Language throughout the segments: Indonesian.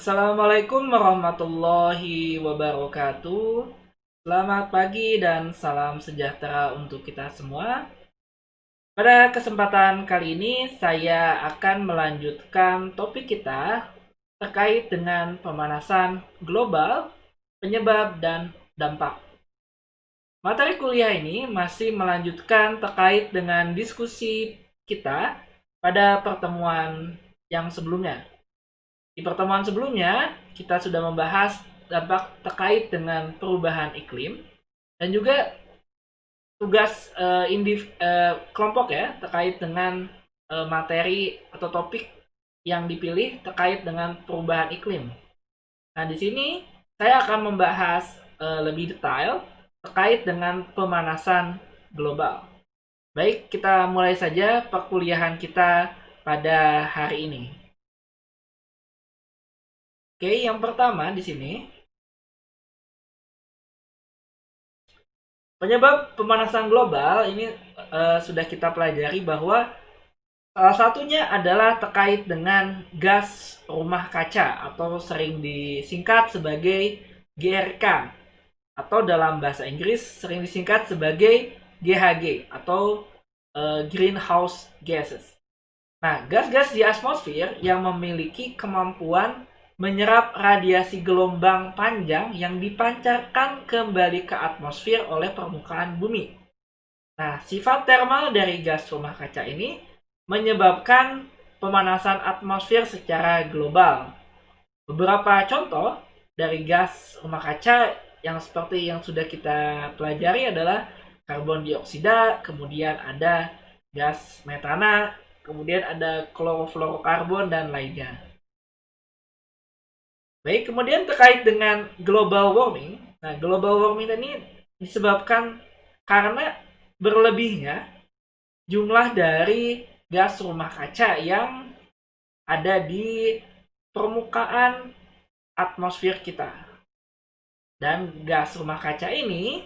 Assalamualaikum warahmatullahi wabarakatuh. Selamat pagi dan salam sejahtera untuk kita semua. Pada kesempatan kali ini saya akan melanjutkan topik kita terkait dengan pemanasan global, penyebab dan dampak. Materi kuliah ini masih melanjutkan terkait dengan diskusi kita pada pertemuan yang sebelumnya. Di pertemuan sebelumnya, kita sudah membahas dampak terkait dengan perubahan iklim dan juga tugas kelompok ya terkait dengan materi atau topik yang dipilih terkait dengan perubahan iklim. Nah, di sini saya akan membahas lebih detail terkait dengan pemanasan global. Baik, kita mulai saja perkuliahan kita pada hari ini. Oke, yang pertama di sini, penyebab pemanasan global ini sudah kita pelajari bahwa salah satunya adalah terkait dengan gas rumah kaca atau sering disingkat sebagai GRK atau dalam bahasa Inggris sering disingkat sebagai GHG atau greenhouse gases. Nah, gas-gas di atmosfer yang memiliki kemampuan menyerap radiasi gelombang panjang yang dipancarkan kembali ke atmosfer oleh permukaan bumi. Nah, sifat thermal dari gas rumah kaca ini menyebabkan pemanasan atmosfer secara global. Beberapa contoh dari gas rumah kaca yang seperti yang sudah kita pelajari adalah karbon dioksida, kemudian ada gas metana, kemudian ada klorofluorokarbon dan lainnya. Baik, kemudian terkait dengan global warming. Nah, global warming ini disebabkan karena berlebihnya jumlah dari gas rumah kaca yang ada di permukaan atmosfer kita. Dan gas rumah kaca ini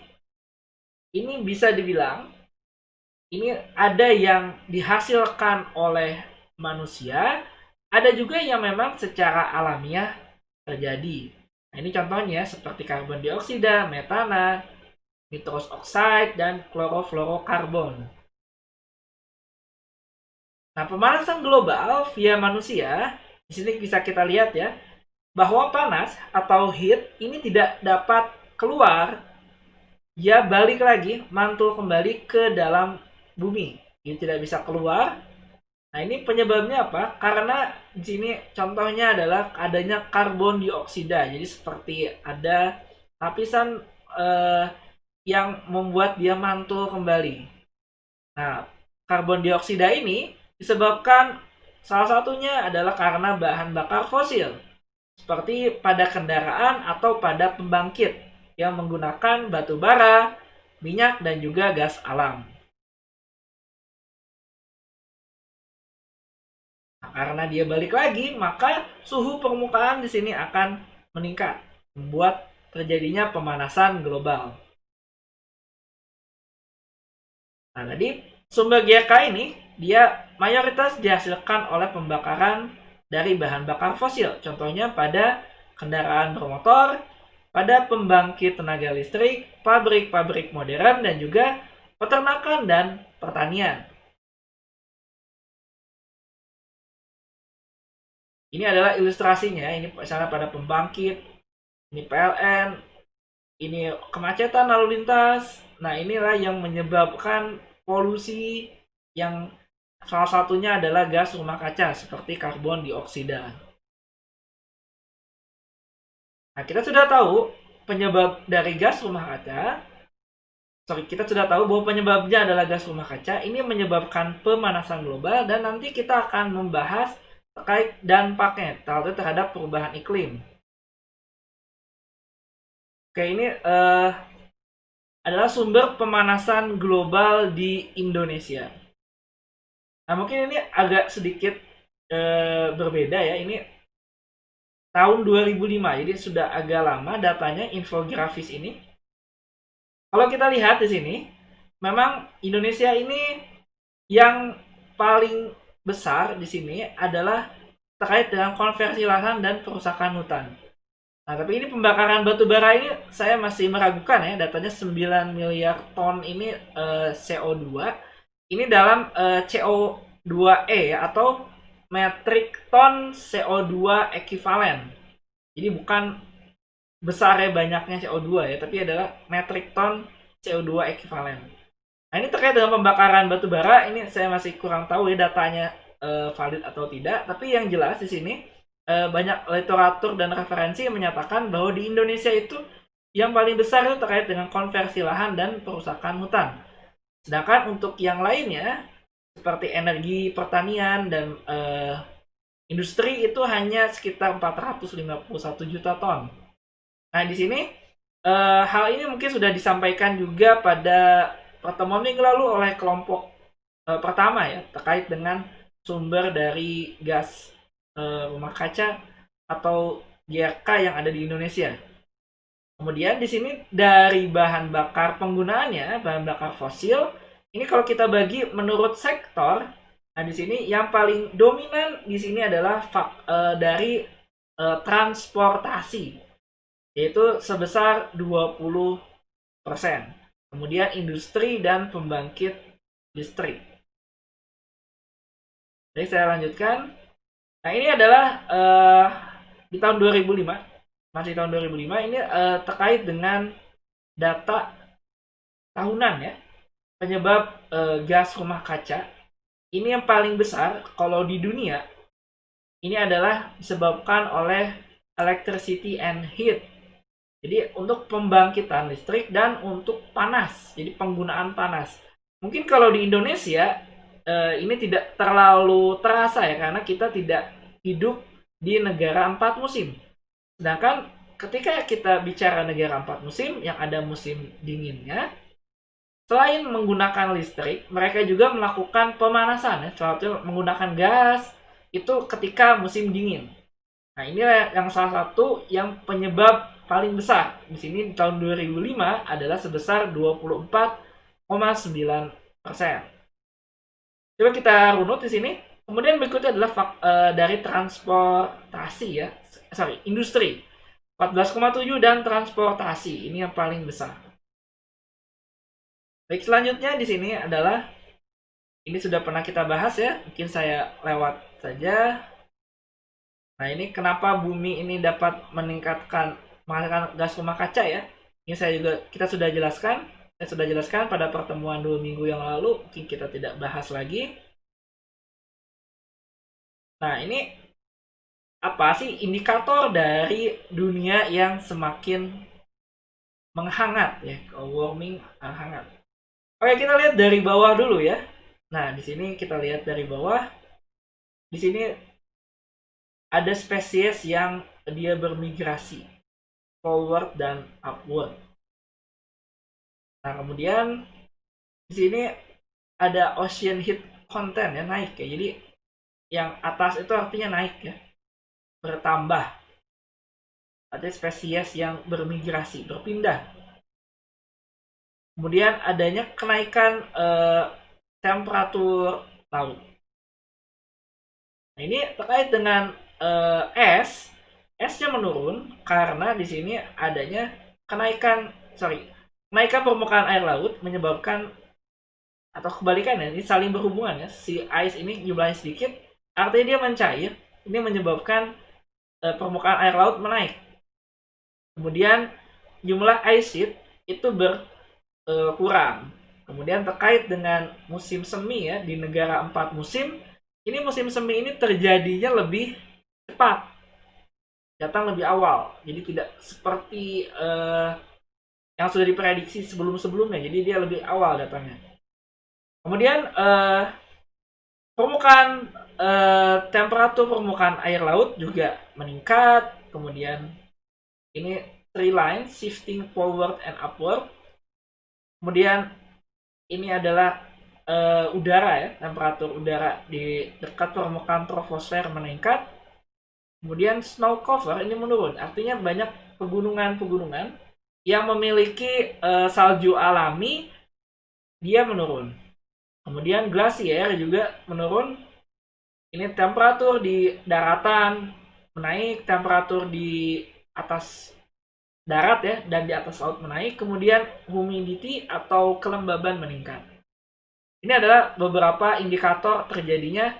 bisa dibilang ini ada yang dihasilkan oleh manusia, ada juga yang memang secara alamiah terjadi. Nah, ini contohnya seperti karbon dioksida, metana, nitrous oxide, dan klorofluorokarbon. Nah, pemanasan global via manusia, di sini bisa kita lihat ya, bahwa panas atau heat ini tidak dapat keluar, dia balik lagi, mantul kembali ke dalam bumi. Dia tidak bisa keluar. Nah, ini penyebabnya apa? Karena di sini contohnya adalah adanya karbon dioksida. Jadi seperti ada lapisan eh, yang membuat dia mantul kembali. Nah, karbon dioksida ini disebabkan salah satunya adalah karena bahan bakar fosil. Seperti pada kendaraan atau pada pembangkit yang menggunakan batu bara, minyak, dan juga gas alam. Nah, karena dia balik lagi, maka suhu permukaan di sini akan meningkat, membuat terjadinya pemanasan global. Nah, tadi sumber GK ini dia mayoritas dihasilkan oleh pembakaran dari bahan bakar fosil. Contohnya pada kendaraan bermotor, pada pembangkit tenaga listrik, pabrik-pabrik modern, dan juga peternakan dan pertanian. Ini adalah ilustrasinya. Ini misalnya pada pembangkit, ini PLN, ini kemacetan lalu lintas. Nah, inilah yang menyebabkan polusi yang salah satunya adalah gas rumah kaca seperti karbon dioksida. Nah, kita sudah tahu penyebab dari gas rumah kaca. Kita sudah tahu bahwa penyebabnya adalah gas rumah kaca. Ini menyebabkan pemanasan global dan nanti kita akan membahas terkait dampaknya terhadap perubahan iklim. Oke, ini adalah sumber pemanasan global di Indonesia. Nah, mungkin ini agak sedikit berbeda ya. Ini tahun 2005, jadi sudah agak lama datanya infografis ini. Kalau kita lihat di sini, memang Indonesia ini yang paling besar di sini adalah terkait dengan konversi lahan dan perusakan hutan. Nah, tapi ini pembakaran batu bara ini saya masih meragukan ya, datanya 9 miliar ton ini CO2. Ini dalam CO2e ya, atau metrik ton CO2 ekivalen. Jadi bukan besarnya banyaknya CO2 ya, tapi adalah metrik ton CO2 ekivalen. Nah, ini terkait dengan pembakaran batu bara, ini saya masih kurang tahu ya datanya valid atau tidak, tapi yang jelas di sini banyak literatur dan referensi yang menyatakan bahwa di Indonesia itu yang paling besar itu terkait dengan konversi lahan dan perusakan hutan. Sedangkan untuk yang lainnya seperti energi, pertanian, dan industri itu hanya sekitar 451 juta ton. Nah, di sini hal ini mungkin sudah disampaikan juga pada pertemuan minggu lalu oleh kelompok pertama ya, terkait dengan sumber dari gas rumah kaca atau GRK yang ada di Indonesia. Kemudian di sini dari bahan bakar penggunaannya, bahan bakar fosil, ini kalau kita bagi menurut sektor, nah di sini yang paling dominan di sini adalah dari transportasi, yaitu sebesar 20%. Kemudian industri dan pembangkit listrik. Jadi saya lanjutkan. Nah, ini adalah di tahun 2005, masih tahun 2005, ini terkait dengan data tahunan ya, penyebab gas rumah kaca. Ini yang paling besar kalau di dunia, ini adalah disebabkan oleh electricity and heat. Jadi untuk pembangkitan listrik dan untuk panas, jadi penggunaan panas. Mungkin kalau di Indonesia ini tidak terlalu terasa ya, karena kita tidak hidup di negara 4 musim. Sedangkan ketika kita bicara negara 4 musim, yang ada musim dinginnya, selain menggunakan listrik, mereka juga melakukan pemanasan ya, contohnya menggunakan gas itu ketika musim dingin. Nah, ini yang salah satu yang penyebab paling besar. Di sini di tahun 2005 adalah sebesar 24,9%. Coba kita runut di sini. Kemudian berikutnya adalah dari transportasi ya. Industri. 14,7 dan transportasi. Ini yang paling besar. Baik, selanjutnya di sini adalah ini sudah pernah kita bahas ya. Mungkin saya lewat saja. Nah, ini kenapa bumi ini dapat menghasilkan gas rumah kaca ya. Ini kita sudah jelaskan. Saya sudah jelaskan pada pertemuan 2 minggu yang lalu, mungkin kita tidak bahas lagi. Nah, ini apa sih indikator dari dunia yang semakin menghangat ya, warming hangat. Oke, kita lihat dari bawah dulu ya. Nah, di sini kita lihat dari bawah. Di sini ada spesies yang dia bermigrasi forward dan upward. Nah, kemudian di sini ada ocean heat content ya, naik ya. Jadi yang atas itu artinya naik ya, bertambah. Ada spesies yang bermigrasi, berpindah. Kemudian adanya kenaikan temperatur laut. Nah, ini terkait dengan esnya menurun karena di sini adanya kenaikan permukaan air laut menyebabkan, atau kebalikannya, ini saling berhubungan ya. Si ice ini jumlahnya sedikit, artinya dia mencair. Ini menyebabkan permukaan air laut menaik. Kemudian jumlah ice sheet itu berkurang. Kemudian terkait dengan musim semi ya, di negara 4 musim, ini musim semi ini terjadinya lebih cepat, datang lebih awal. Jadi tidak seperti yang sudah diprediksi sebelum-sebelumnya. Jadi dia lebih awal datangnya. Kemudian temperatur permukaan air laut juga meningkat. Kemudian ini tree line shifting forward and upward. Kemudian ini adalah udara ya, temperatur udara di dekat permukaan troposfer meningkat. Kemudian snow cover ini menurun, artinya banyak pegunungan-pegunungan yang memiliki salju alami dia menurun. Kemudian glasier juga menurun. Ini temperatur di daratan menaik, temperatur di atas darat ya dan di atas laut menaik, kemudian humidity atau kelembaban meningkat. Ini adalah beberapa indikator terjadinya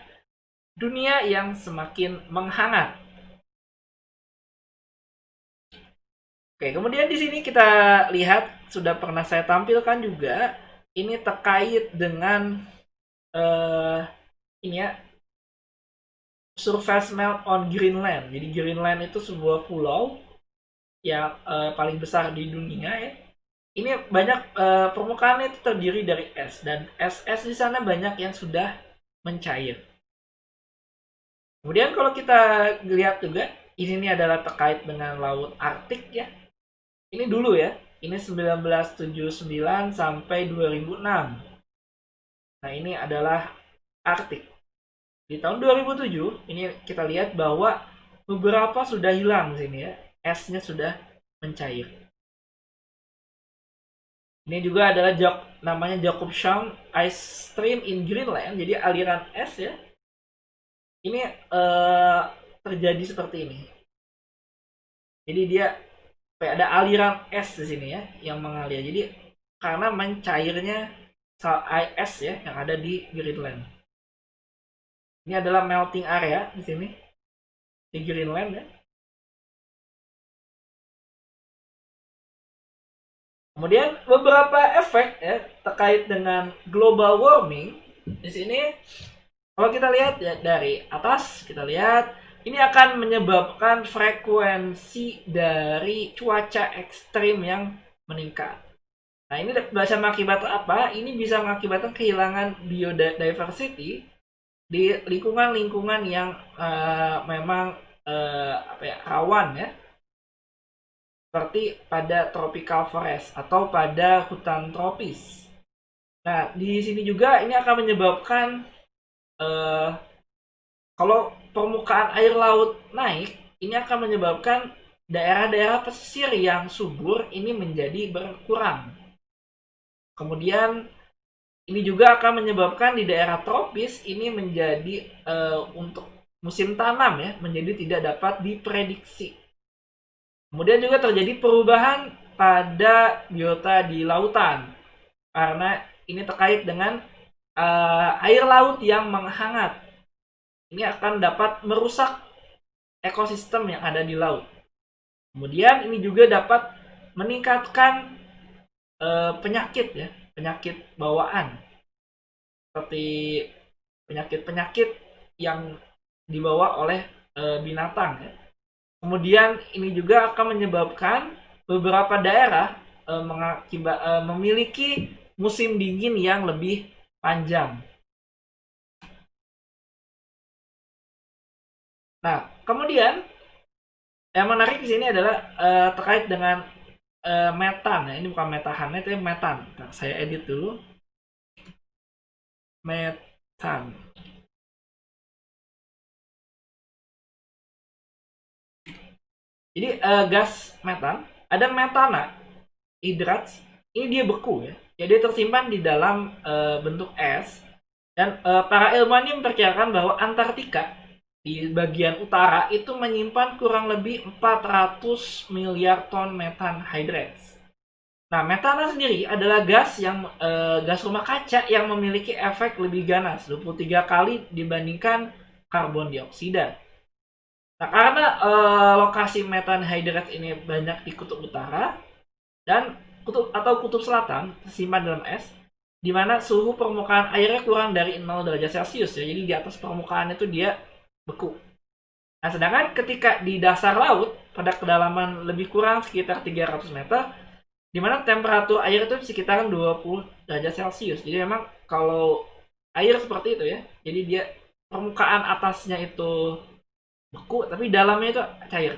dunia yang semakin menghangat. Oke, kemudian di sini kita lihat sudah pernah saya tampilkan juga ini terkait dengan ini ya, surface melt on Greenland. Jadi Greenland itu sebuah pulau yang paling besar di dunia ya. Ini banyak permukaannya itu terdiri dari es dan es di sana banyak yang sudah mencair. Kemudian kalau kita lihat juga ini adalah terkait dengan laut Arktik ya. Ini dulu ya. Ini 1979 sampai 2006. Nah, ini adalah Arktik. Di tahun 2007 ini kita lihat bahwa beberapa sudah hilang di sini ya. Esnya sudah mencair. Ini juga adalah namanya Jakobshavn Ice Stream in Greenland. Jadi aliran es ya. Ini terjadi seperti ini. Jadi dia kayak ada aliran es di sini ya yang mengalir. Jadi karena mencairnya es ya yang ada di Greenland. Ini adalah melting area di sini di Greenland ya. Kemudian beberapa efek ya terkait dengan global warming di sini kalau kita lihat ya dari atas kita lihat ini akan menyebabkan frekuensi dari cuaca ekstrim yang meningkat. Nah, ini bisa mengakibatkan apa? Ini bisa mengakibatkan kehilangan biodiversity di lingkungan-lingkungan yang memang rawan ya. Seperti pada tropical forest atau pada hutan tropis. Nah, di sini juga ini akan menyebabkan kalau permukaan air laut naik, ini akan menyebabkan daerah-daerah pesisir yang subur ini menjadi berkurang. Kemudian ini juga akan menyebabkan di daerah tropis ini menjadi untuk musim tanam ya menjadi tidak dapat diprediksi. Kemudian juga terjadi perubahan pada biota di lautan karena ini terkait dengan air laut yang menghangat. Ini akan dapat merusak ekosistem yang ada di laut. Kemudian ini juga dapat meningkatkan penyakit ya, penyakit bawaan seperti penyakit-penyakit yang dibawa oleh binatang ya. Kemudian ini juga akan menyebabkan beberapa daerah memiliki musim dingin yang lebih panjang. Nah, kemudian yang menarik di sini adalah terkait dengan metan. Nah, ini bukan metahan, itu metan. Nah, saya edit dulu. Metan. Jadi gas metan, ada metana, hidrat, ini dia beku ya. Jadi tersimpan di dalam bentuk es. Dan para ilmuwan ini memperkirakan bahwa Antartika di bagian utara itu menyimpan kurang lebih 400 miliar ton metan hydrates. Nah, metana sendiri adalah gas gas rumah kaca yang memiliki efek lebih ganas 23 kali dibandingkan karbon dioksida. Nah, karena lokasi metan hydrates ini banyak di kutub utara dan kutub selatan tersimpan dalam es, di mana suhu permukaan airnya kurang dari 0 derajat Celcius ya. Jadi di atas permukaan itu dia beku. Nah, sedangkan ketika di dasar laut pada kedalaman lebih kurang sekitar 300 meter, di mana temperatur air itu sekitar 20 derajat Celcius. Jadi memang kalau air seperti itu ya, jadi dia permukaan atasnya itu beku, tapi dalamnya itu cair.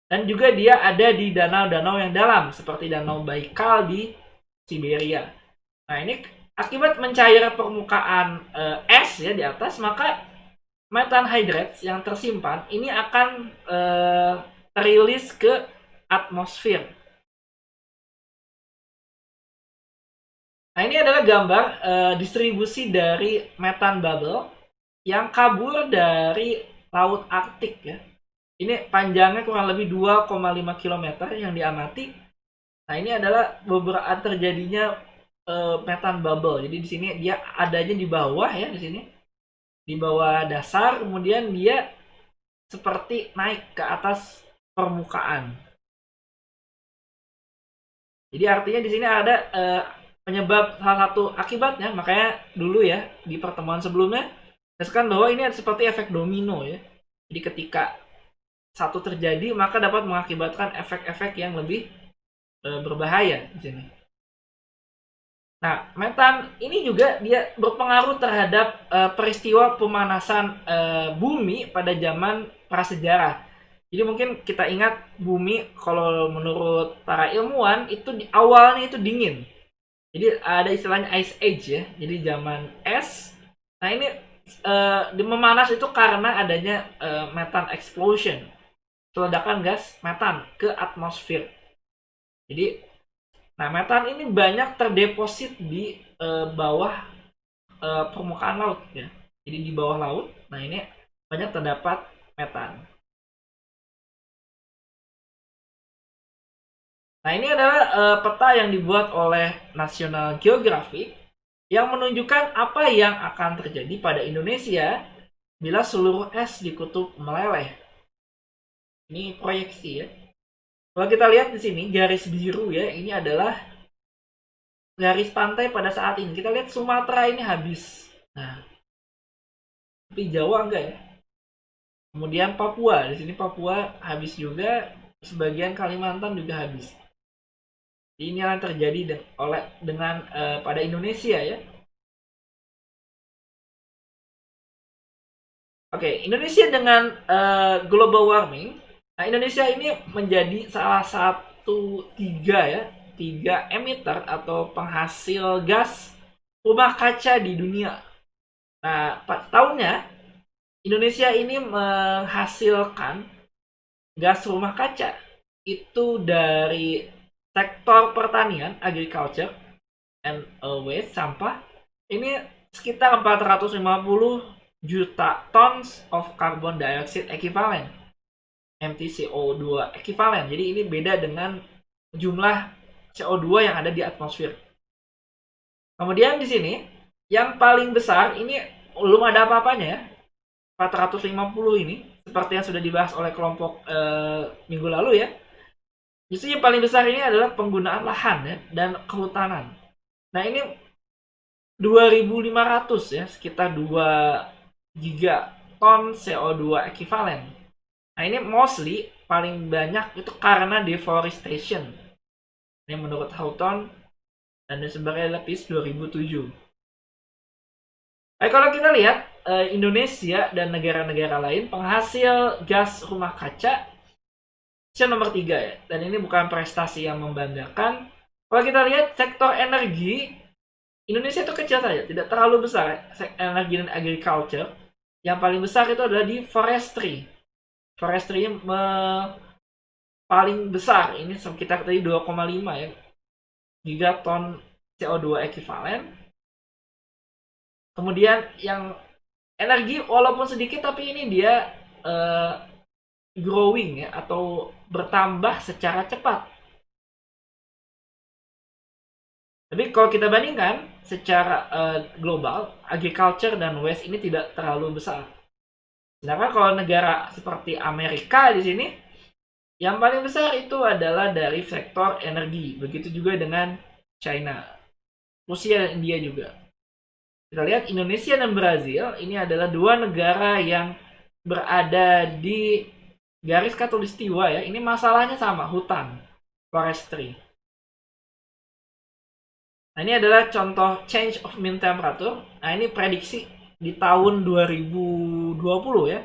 Dan juga dia ada di danau-danau yang dalam, seperti Danau Baikal di Siberia. Nah, ini akibat mencair permukaan es ya di atas, maka metan hydrates yang tersimpan ini akan terilis ke atmosfer. Nah, ini adalah gambar distribusi dari metan bubble yang kabur dari Laut Arktik ya. Ini panjangnya kurang lebih 2,5 km yang diamati. Nah, ini adalah beberapa terjadinya metan bubble. Jadi di sini dia adanya di bawah ya, di sini. Di bawah dasar, kemudian dia seperti naik ke atas permukaan. Jadi artinya di sini ada penyebab salah satu akibatnya, makanya dulu ya di pertemuan sebelumnya jelaskan bahwa ini seperti efek domino ya. Jadi ketika satu terjadi maka dapat mengakibatkan efek-efek yang lebih berbahaya di sini. Nah, metan ini juga dia berpengaruh terhadap peristiwa pemanasan bumi pada zaman prasejarah. Jadi mungkin kita ingat bumi kalau menurut para ilmuwan itu di awalnya itu dingin. Jadi ada istilahnya ice age ya. Jadi zaman es. Nah, ini memanas itu karena adanya metan explosion. Ledakan gas metan ke atmosfer. Jadi nah, metan ini banyak terdeposit di bawah permukaan laut ya. Jadi di bawah laut, nah ini banyak terdapat metan. Nah, ini adalah peta yang dibuat oleh National Geographic yang menunjukkan apa yang akan terjadi pada Indonesia bila seluruh es di kutub meleleh. Ini proyeksi ya. Kalau kita lihat di sini garis biru ya, ini adalah garis pantai pada saat ini. Kita lihat Sumatera ini habis. Nah, tapi Jawa enggak ya. Kemudian Papua, di sini Papua habis juga, sebagian Kalimantan juga habis. Ini yang terjadi dengan pada Indonesia ya. Oke, Indonesia dengan global warming. Nah, Indonesia ini menjadi salah satu tiga emitter atau penghasil gas rumah kaca di dunia. Nah, tahunnya Indonesia ini menghasilkan gas rumah kaca itu dari sektor pertanian, agriculture, and waste, sampah. Ini sekitar 450 juta tons of carbon dioxide equivalent, MTCO2 equivalent. Jadi ini beda dengan jumlah CO2 yang ada di atmosfer. Kemudian di sini yang paling besar ini belum ada apa-apanya ya. 450 ini seperti yang sudah dibahas oleh kelompok minggu lalu ya. Justru yang paling besar ini adalah penggunaan lahan ya dan kehutanan. Nah, ini 2.500 ya, sekitar 2 gigaton CO2 equivalent. Nah, ini mostly paling banyak itu karena deforestation. Ini menurut Houghton dan sebagainya lapis 2007. Kalau kita lihat Indonesia dan negara-negara lain penghasil gas rumah kaca nomor 3 ya. Dan ini bukan prestasi yang membanggakan. Kalau kita lihat sektor energi, Indonesia itu kecil saja, tidak terlalu besar. Energi dan agriculture. Yang paling besar itu adalah di forestry. Forestry paling besar, ini sekitar tadi 2,5 ya gigaton CO2 equivalent. Kemudian yang energi walaupun sedikit tapi ini dia growing ya atau bertambah secara cepat. Tapi kalau kita bandingkan secara global, agriculture dan waste ini tidak terlalu besar. Sedangkan kalau negara seperti Amerika di sini, yang paling besar itu adalah dari sektor energi. Begitu juga dengan China, Rusia dan India juga. Kita lihat Indonesia dan Brazil ini adalah dua negara yang berada di garis khatulistiwa ya. Ini masalahnya sama, hutan, forestry. Nah, ini adalah contoh change of mean temperature. Nah, ini prediksi di tahun 2020 ya.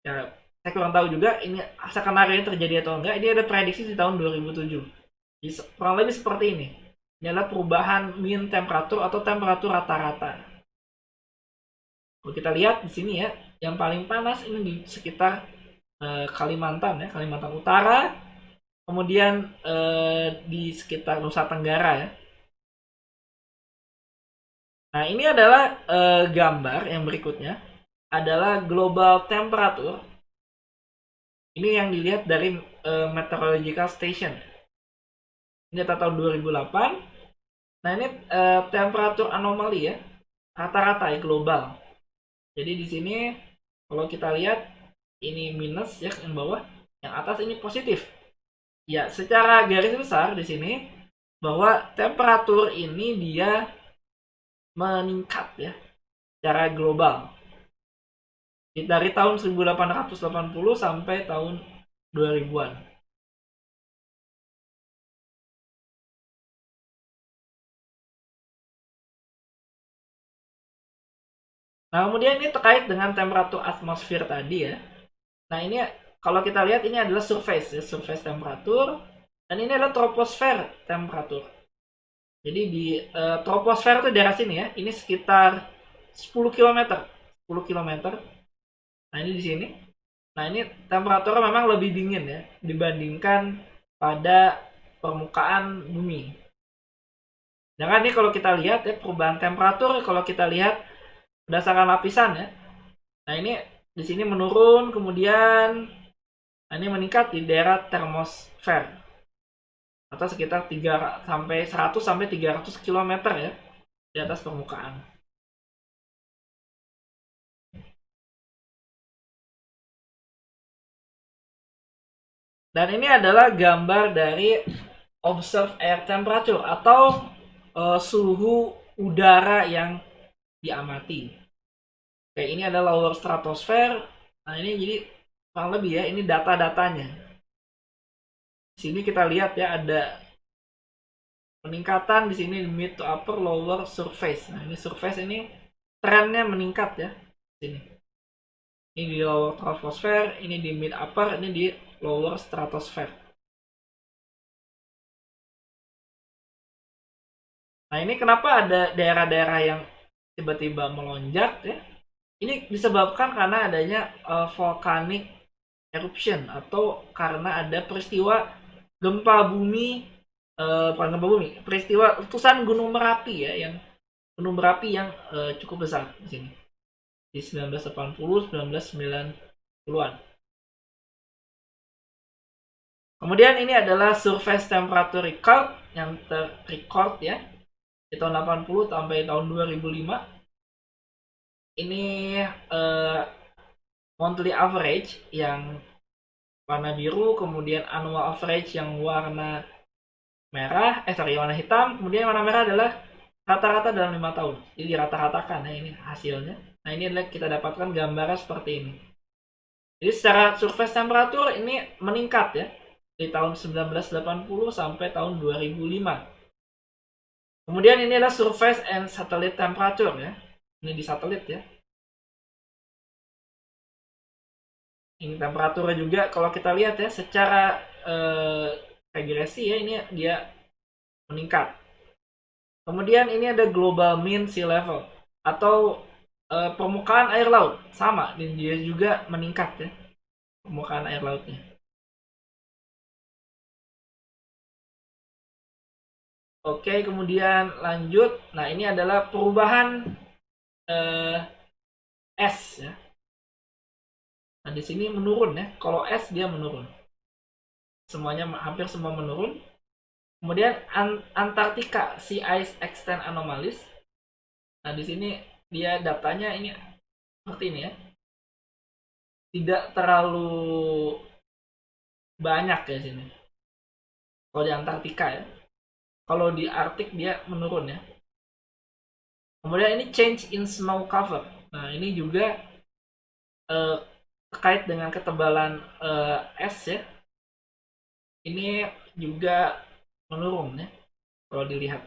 Ya, saya kurang tahu juga ini skenario ini terjadi atau enggak. Ini ada prediksi di tahun 2007. Jadi, kurang lebih seperti ini. Ini adalah perubahan mean temperature atau temperatur rata-rata. Kalau kita lihat di sini ya, yang paling panas ini di sekitar Kalimantan ya, Kalimantan Utara. Kemudian di sekitar Nusa Tenggara ya. Nah, ini adalah gambar yang berikutnya adalah global temperature. Ini yang dilihat dari meteorological station. Ini data tahun 2008. Nah, ini temperatur anomali ya, rata-rata ya global. Jadi di sini kalau kita lihat ini minus ya yang bawah, yang atas ini positif. Ya, secara garis besar di sini bahwa temperatur ini dia meningkat ya secara global. Dari tahun 1880 sampai tahun 2000-an. Nah, kemudian ini terkait dengan temperatur atmosfer tadi ya. Nah, ini kalau kita lihat ini adalah surface ya, surface temperatur, dan ini adalah troposfer temperatur. Jadi di troposfer itu daerah sini ya. Ini sekitar 10 km. 10 km. Nah, ini di sini. Nah, ini temperaturnya memang lebih dingin ya dibandingkan pada permukaan bumi. Jangan nih kalau kita lihat ya perubahan temperatur kalau kita lihat berdasarkan lapisan ya. Nah, ini di sini menurun kemudian ini meningkat di daerah termosfer atau sekitar 3 sampai 100 sampai 300 km ya di atas permukaan. Dan ini adalah gambar dari observed air temperature atau suhu udara yang diamati. Oke, ini adalah lower stratosphere. Nah, ini jadi kurang lebih ya, ini data-datanya. Di sini kita lihat ya ada peningkatan di sini mid to upper lower surface. Nah, ini surface ini trennya meningkat ya. Sini. Ini di lower troposphere, ini di mid upper, ini di lower stratosphere. Nah, ini kenapa ada daerah-daerah yang tiba-tiba melonjak ya? Ini disebabkan karena adanya volcanic eruption atau karena ada peristiwa gempa bumi, bukan gempa bumi, peristiwa letusan gunung Merapi ya, yang gunung Merapi yang cukup besar di sini di 1980 1990-an. Kemudian ini adalah surface temperature record yang terrecord ya di tahun 80 sampai tahun 2005. Ini monthly average yang warna biru, kemudian annual average yang warna merah, warna hitam, kemudian warna merah adalah rata-rata dalam 5 tahun. Jadi dirata-ratakan ya ini hasilnya. Nah, ini adalah kita dapatkan gambarnya seperti ini. Jadi secara surface temperature ini meningkat ya di tahun 1980 sampai tahun 2005. Kemudian ini adalah surface and satellite temperature ya. Ini di satelit ya. Ini temperaturnya juga kalau kita lihat ya secara regresi ya ini dia meningkat. Kemudian ini ada global mean sea level atau permukaan air laut sama dan dia juga meningkat ya permukaan air lautnya. Oke, kemudian lanjut. Nah, ini adalah perubahan es ya. Nah, di sini menurun ya. Kalau es dia menurun. Semuanya hampir semua menurun. Kemudian Antartika Sea Ice Extent Anomalies. Nah, di sini dia datanya ini seperti ini ya. Tidak terlalu banyak ya sini. Kalau di Antartika ya. Kalau di Arktik dia menurun ya. Kemudian ini change in snow cover. Nah, ini juga terkait dengan ketebalan es ya. Ini juga menurun ya kalau dilihat.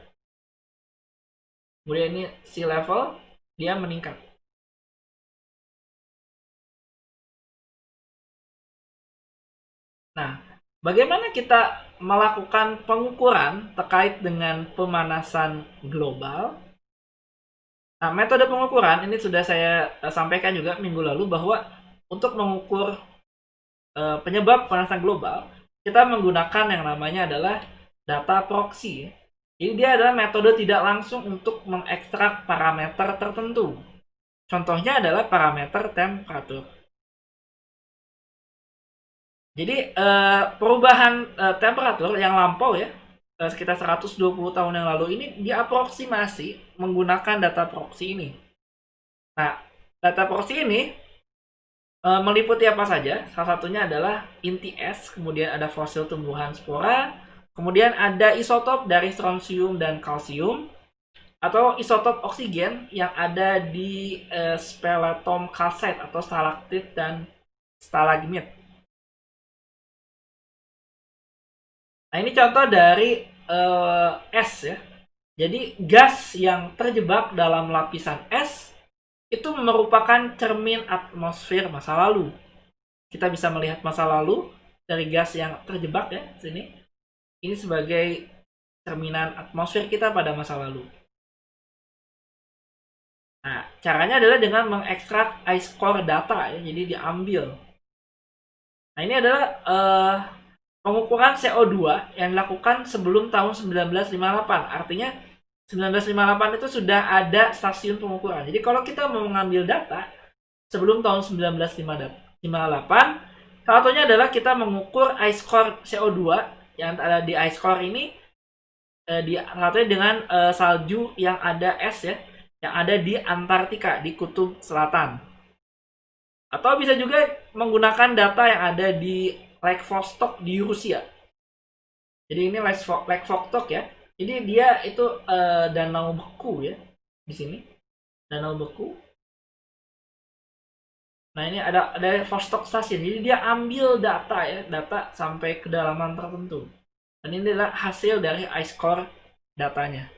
Kemudian ini sea level dia meningkat. Nah, bagaimana kita melakukan pengukuran terkait dengan pemanasan global? Nah, metode pengukuran ini sudah saya sampaikan juga minggu lalu bahwa untuk mengukur penyebab pemanasan global, kita menggunakan yang namanya adalah data proxy. Jadi dia adalah metode tidak langsung untuk mengekstrak parameter tertentu. Contohnya adalah parameter temperatur. Jadi perubahan temperatur yang lampau ya, sekitar 120 tahun yang lalu ini diaproksimasi menggunakan data proxy ini. Nah, data proxy ini meliputi apa saja? Salah satunya adalah inti es, kemudian ada fosil tumbuhan spora, kemudian ada isotop dari strontium dan kalsium, atau isotop oksigen yang ada di speleotom kalsit atau stalaktit dan stalagmit. Nah, ini contoh dari es ya. Jadi gas yang terjebak dalam lapisan es itu merupakan cermin atmosfer masa lalu. Kita bisa melihat masa lalu dari gas yang terjebak ya sini. Ini sebagai cerminan atmosfer kita pada masa lalu. Nah, caranya adalah dengan mengekstrak ice core data ya, jadi diambil. Nah, ini adalah pengukuran CO2 yang dilakukan sebelum tahun 1958. Artinya 1958 itu sudah ada stasiun pengukuran. Jadi kalau kita mau mengambil data sebelum tahun 1958, salah satunya adalah kita mengukur ice core CO2 yang ada di ice core ini satunya dengan salju yang ada es ya, yang ada di Antartika di kutub selatan. Atau bisa juga menggunakan data yang ada di Lake Vostok di Rusia. Jadi ini Lake Vostok ya. Jadi dia itu danau beku ya di sini, danau beku. Nah ini ada Vostok Station. Jadi dia ambil data ya, data sampai kedalaman tertentu. Dan ini adalah hasil dari ice core datanya.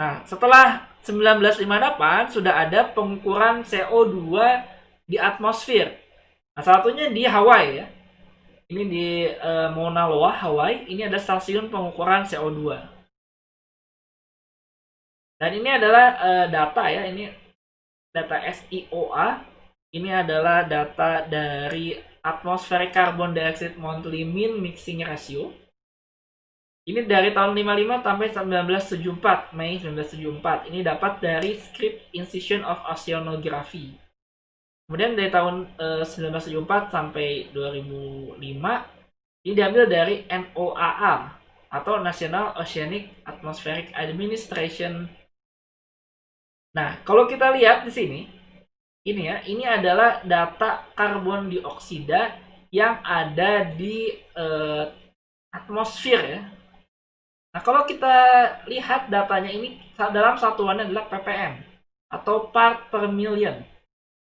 Nah setelah 1958 sudah ada pengukuran CO2 di atmosfer. Nah salah satunya di Hawaii ya. Ini di Mauna Loa, Hawaii. Ini ada stasiun pengukuran CO2. Dan ini adalah data ya. Ini data SIOA. Ini adalah data dari Atmospheric Carbon Dioxide Monthly Mean Mixing Ratio. Ini dari tahun 55 sampai 1974, Mei 1974. Ini dapat dari Scripps Institute of Oceanography. Kemudian dari tahun 1974 sampai 2005 ini diambil dari NOAA atau National Oceanic Atmospheric Administration. Nah, kalau kita lihat di sini, ini ya, ini adalah data karbon dioksida yang ada di atmosfer ya. Nah, kalau kita lihat datanya ini dalam satuannya adalah ppm atau part per million.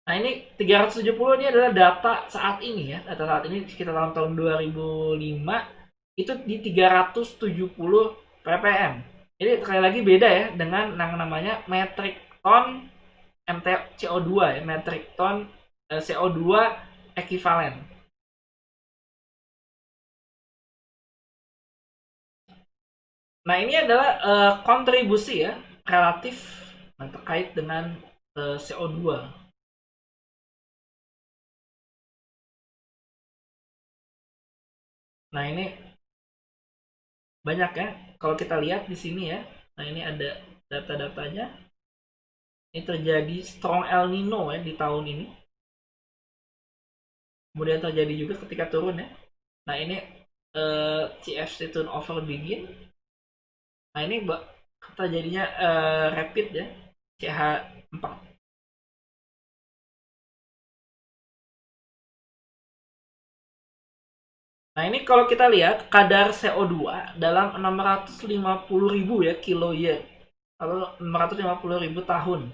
Nah ini 370 ini adalah data saat ini ya. Data saat ini sekitar tahun 2005 itu di 370 ppm. Jadi sekali lagi beda ya dengan yang namanya metric ton CO2 ya, metric ton CO2 ekivalen. Nah ini adalah kontribusi ya relatif terkait dengan CO2. Nah ini banyak ya. Kalau kita lihat di sini ya. Nah ini ada data-datanya. Ini terjadi strong El Nino ya di tahun ini. Kemudian terjadi juga ketika turun ya. Nah ini CFC turnover begin. Nah ini terjadinya rapid ya. CH4. Nah ini kalau kita lihat kadar CO2 dalam 650.000 ya kilo year atau 650.000 tahun.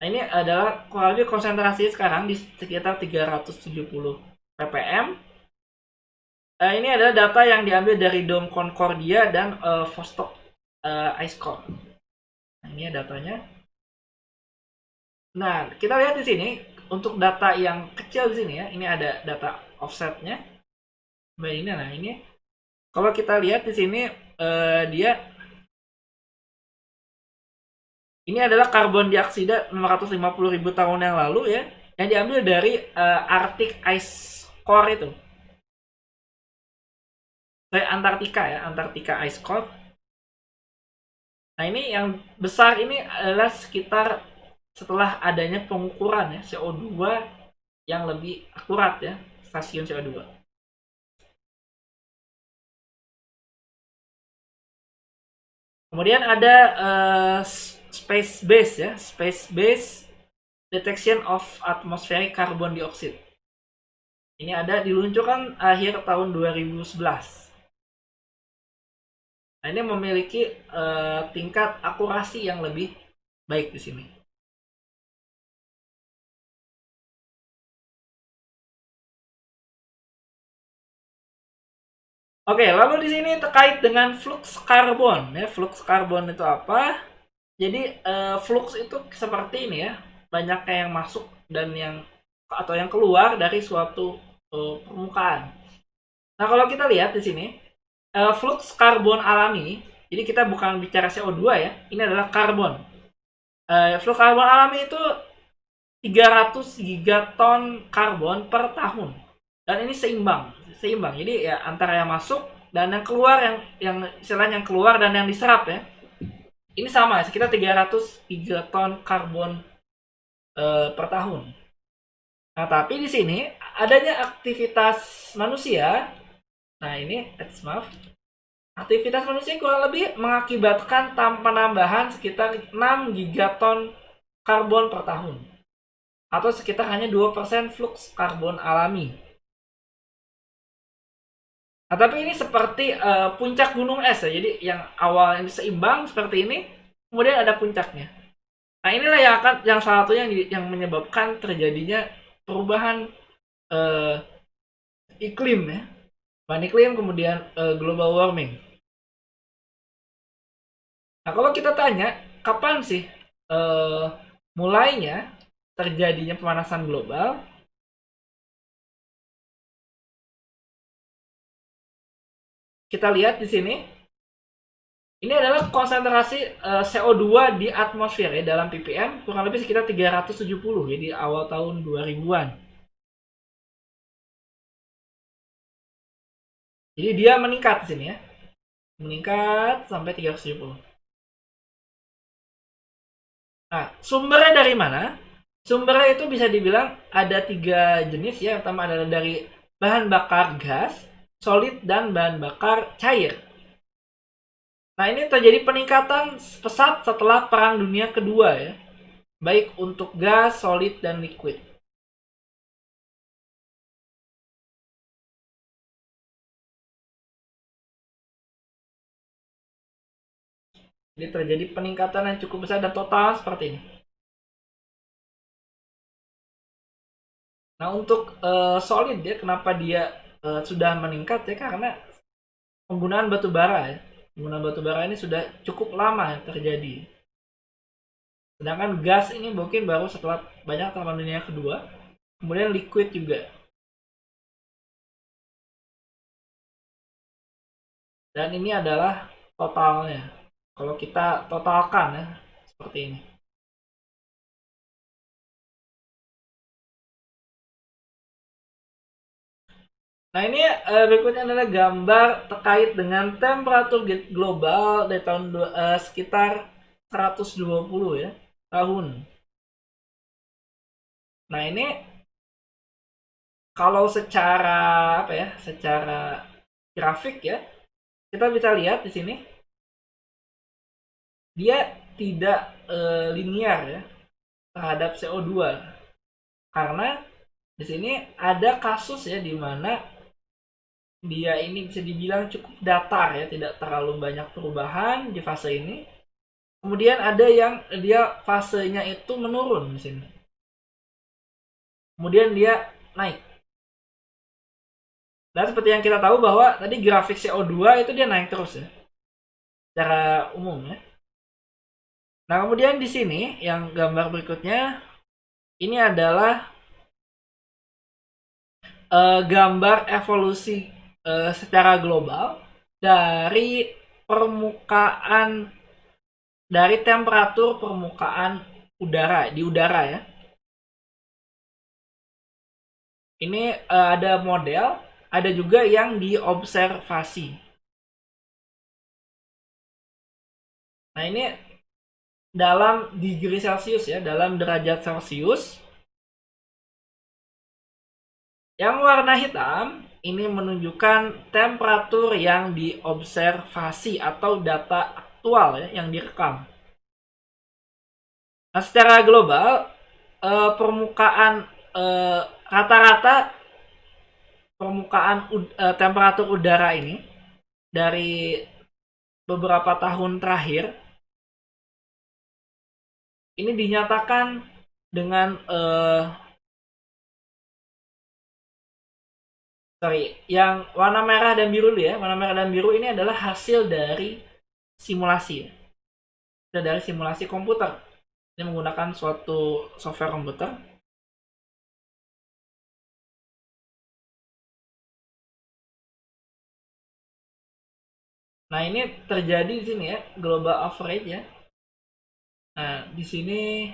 Nah ini adalah kurang lebih konsentrasi sekarang di sekitar 370 ppm. Ini adalah data yang diambil dari Dome Concordia dan Vostok Ice Core. Nah ini datanya. Nah kita lihat di sini untuk data yang kecil di sini ya. Ini ada data offsetnya. Nah ini kalau kita lihat di sini dia ini adalah karbon dioksida 650.000 tahun yang lalu ya, yang diambil dari Arctic Ice Core itu. Antartika ya, Antartika Ice Core. Nah ini yang besar ini adalah sekitar setelah adanya pengukuran ya CO2 yang lebih akurat ya, stasiun CO2. Kemudian ada space base ya, space base detection of atmospheric carbon dioxide. Ini ada diluncurkan akhir tahun 2011. Nah, ini memiliki tingkat akurasi yang lebih baik di sini. Oke, lalu di sini terkait dengan flux karbon ya. Flux karbon itu apa? Jadi flux itu seperti ini ya, banyaknya yang masuk dan yang atau yang keluar dari suatu permukaan. Nah, kalau kita lihat di sini flux karbon alami, jadi kita bukan bicara CO2 ya, ini adalah karbon. Flux karbon alami itu 300 gigaton karbon per tahun. Dan ini seimbang. Jadi ya antara yang masuk dan yang keluar, yang istilahnya yang keluar dan yang diserap ya. Ini sama, sekitar 300 gigaton karbon per tahun. Nah, tapi di sini adanya aktivitas manusia. Nah, ini maaf. Aktivitas manusia kurang lebih mengakibatkan penambahan sekitar 6 gigaton karbon per tahun. Atau sekitar hanya 2% flux karbon alami. Nah, tapi ini seperti puncak gunung es ya. Jadi yang awalnya seimbang seperti ini, kemudian ada puncaknya. Nah, inilah yang salah satunya yang menyebabkan terjadinya perubahan iklim ya. Perubahan iklim kemudian global warming. Nah, kalau kita tanya kapan sih mulainya terjadinya pemanasan global? Kita lihat di sini. Ini adalah konsentrasi CO2 di atmosfer ya dalam ppm kurang lebih sekitar 370 ya di awal tahun 2000-an. Jadi dia meningkat di sini ya. Meningkat sampai 370. Nah, sumbernya dari mana? Sumbernya itu bisa dibilang ada 3 jenis ya. Yang pertama adalah dari bahan bakar gas, solid, dan bahan bakar cair. Nah, ini terjadi peningkatan pesat setelah Perang Dunia Kedua ya. Baik untuk gas, solid, dan liquid. Jadi terjadi peningkatan yang cukup besar dan total seperti ini. Nah, untuk solid ya, kenapa dia sudah meningkat ya? Karena penggunaan batu bara ya. Penggunaan batu bara ini sudah cukup lama terjadi. Sedangkan gas ini mungkin baru setelah banyak Perang Dunia Kedua. Kemudian liquid juga. Dan ini adalah totalnya. Kalau kita totalkan ya, seperti ini. Nah, ini berikutnya adalah gambar terkait dengan temperatur global dari tahun sekitar 120 ya tahun. Nah, ini kalau secara apa ya? Secara grafik ya, kita bisa lihat di sini dia tidak linear ya terhadap CO2. Karena di sini ada kasus ya di mana dia ini bisa dibilang cukup datar ya, tidak terlalu banyak perubahan di fase ini. Kemudian ada yang dia fasenya itu menurun di sini. Kemudian dia naik. Dan seperti yang kita tahu bahwa tadi grafik CO2 itu dia naik terus ya. Secara umum ya. Nah, kemudian di sini yang gambar berikutnya ini adalah gambar evolusi secara global dari permukaan dari temperatur permukaan udara di udara ya. Ini ada model ada juga yang diobservasi. Nah, ini dalam degree Celcius ya, dalam derajat Celcius. Yang warna hitam ini menunjukkan temperatur yang diobservasi atau data aktual ya, yang direkam. Nah, secara global permukaan rata-rata permukaan temperatur udara ini dari beberapa tahun terakhir ini dinyatakan dengan yang warna merah dan biru ya. Warna merah dan biru ini adalah hasil dari simulasi. Dari simulasi komputer. Ini menggunakan suatu software komputer. Nah, ini terjadi di sini ya, global average ya. Nah, di sini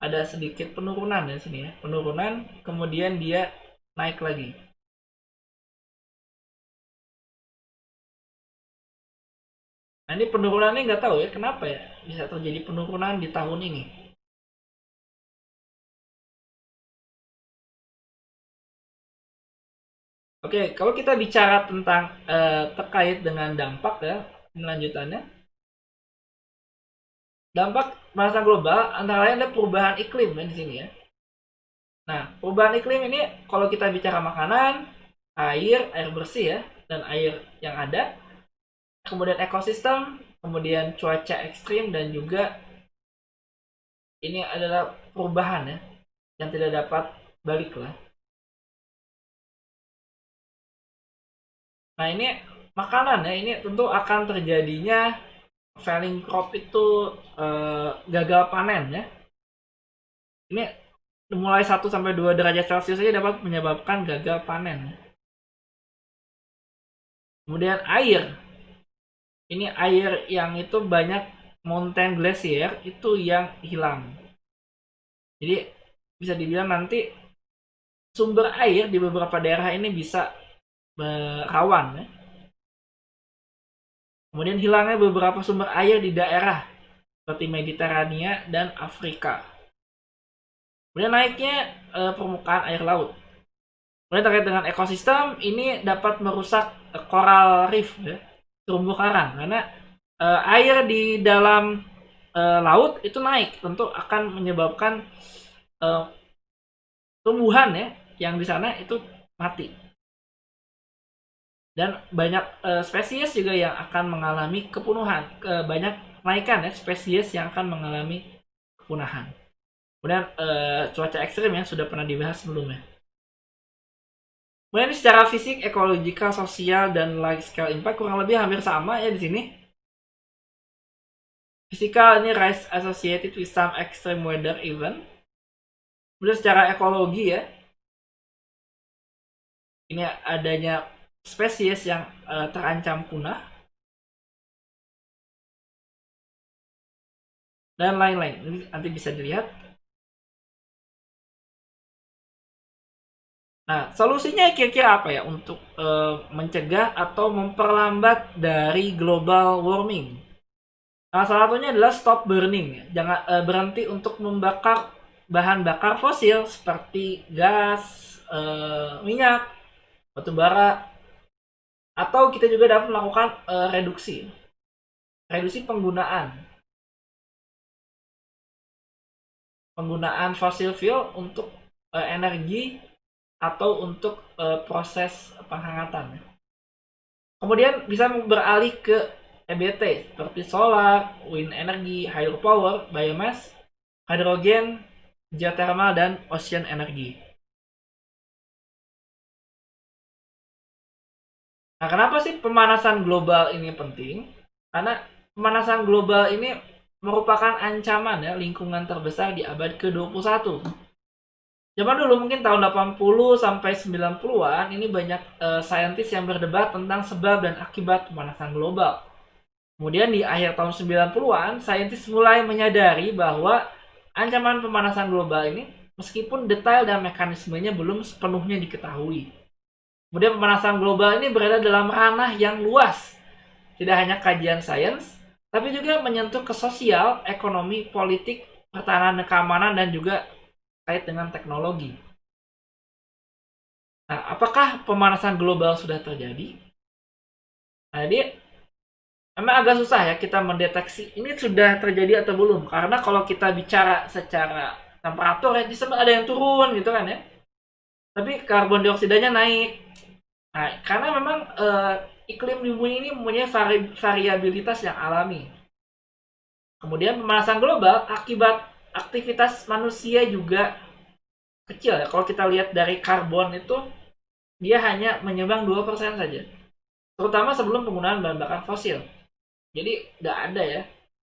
ada sedikit penurunan di sini ya. Penurunan, kemudian dia naik lagi. Nah, ini penurunannya nggak tahu ya, kenapa ya bisa terjadi penurunan di tahun ini. Oke, kalau kita bicara tentang terkait dengan dampak ya, lanjutannya. Dampak pemanasan global antara lain ada perubahan iklim ya di sini ya. Nah, perubahan iklim ini kalau kita bicara makanan, air bersih ya, dan air yang ada, kemudian ekosistem, kemudian cuaca ekstrim, dan juga ini adalah perubahan ya, yang tidak dapat balik lah. Nah, ini makanan ya, ini tentu akan terjadinya failing crop itu gagal panen ya. Ini mulai 1 sampai 2 derajat Celcius saja dapat menyebabkan gagal panen. Kemudian air. Ini air yang itu banyak mountain glacier itu yang hilang. Jadi bisa dibilang nanti sumber air di beberapa daerah ini bisa rawan ya. Kemudian hilangnya beberapa sumber air di daerah seperti Mediterania dan Afrika. Kemudian naiknya permukaan air laut. Kemudian terkait dengan ekosistem, ini dapat merusak coral reef ya, terumbu karang, karena air di dalam laut itu naik, tentu akan menyebabkan tumbuhan ya yang di sana itu mati. Dan banyak spesies juga yang akan mengalami kepunahan. Banyak kenaikan ya spesies yang akan mengalami kepunahan. Kemudian cuaca ekstrim yang sudah pernah dibahas sebelumnya. Kemudian secara fisik, ekologikal, sosial, dan large scale impact kurang lebih hampir sama ya di sini. Fisikal ini rise associated with some extreme weather event. Kemudian secara ekologi ya, ini adanya spesies yang terancam punah dan lain-lain. Ini nanti bisa dilihat. Nah, solusinya kira-kira apa ya untuk mencegah atau memperlambat dari global warming? Nah, salah satunya adalah stop burning. Jangan berhenti untuk membakar bahan bakar fosil seperti gas, minyak, batu bara, atau kita juga dapat melakukan reduksi penggunaan fossil fuel untuk energi atau untuk proses penghangatan. Kemudian bisa beralih ke EBT seperti solar, wind energy, hydropower, biomass, hidrogen, geothermal, dan ocean energy. Nah, kenapa sih pemanasan global ini penting? Karena pemanasan global ini merupakan ancaman ya lingkungan terbesar di abad ke-21. Zaman dulu mungkin tahun 80 sampai 90-an ini banyak saintis yang berdebat tentang sebab dan akibat pemanasan global. Kemudian di akhir tahun 90-an, saintis mulai menyadari bahwa ancaman pemanasan global ini meskipun detail dan mekanismenya belum sepenuhnya diketahui. Kemudian pemanasan global ini berada dalam ranah yang luas, tidak hanya kajian sains, tapi juga menyentuh ke sosial, ekonomi, politik, pertahanan dan keamanan, dan juga kait dengan teknologi. Nah, apakah pemanasan global sudah terjadi? Nah, jadi emang agak susah ya kita mendeteksi ini sudah terjadi atau belum. Karena kalau kita bicara secara temperatur ya, disebut ada yang turun gitu kan ya. Tapi karbon dioksidanya naik. Nah, karena memang iklim di bumi ini mempunyai variabilitas yang alami. Kemudian pemanasan global akibat aktivitas manusia juga kecil ya. Kalau kita lihat dari karbon itu, dia hanya menyumbang 2% saja. Terutama sebelum penggunaan bahan bakar fosil. Jadi nggak ada ya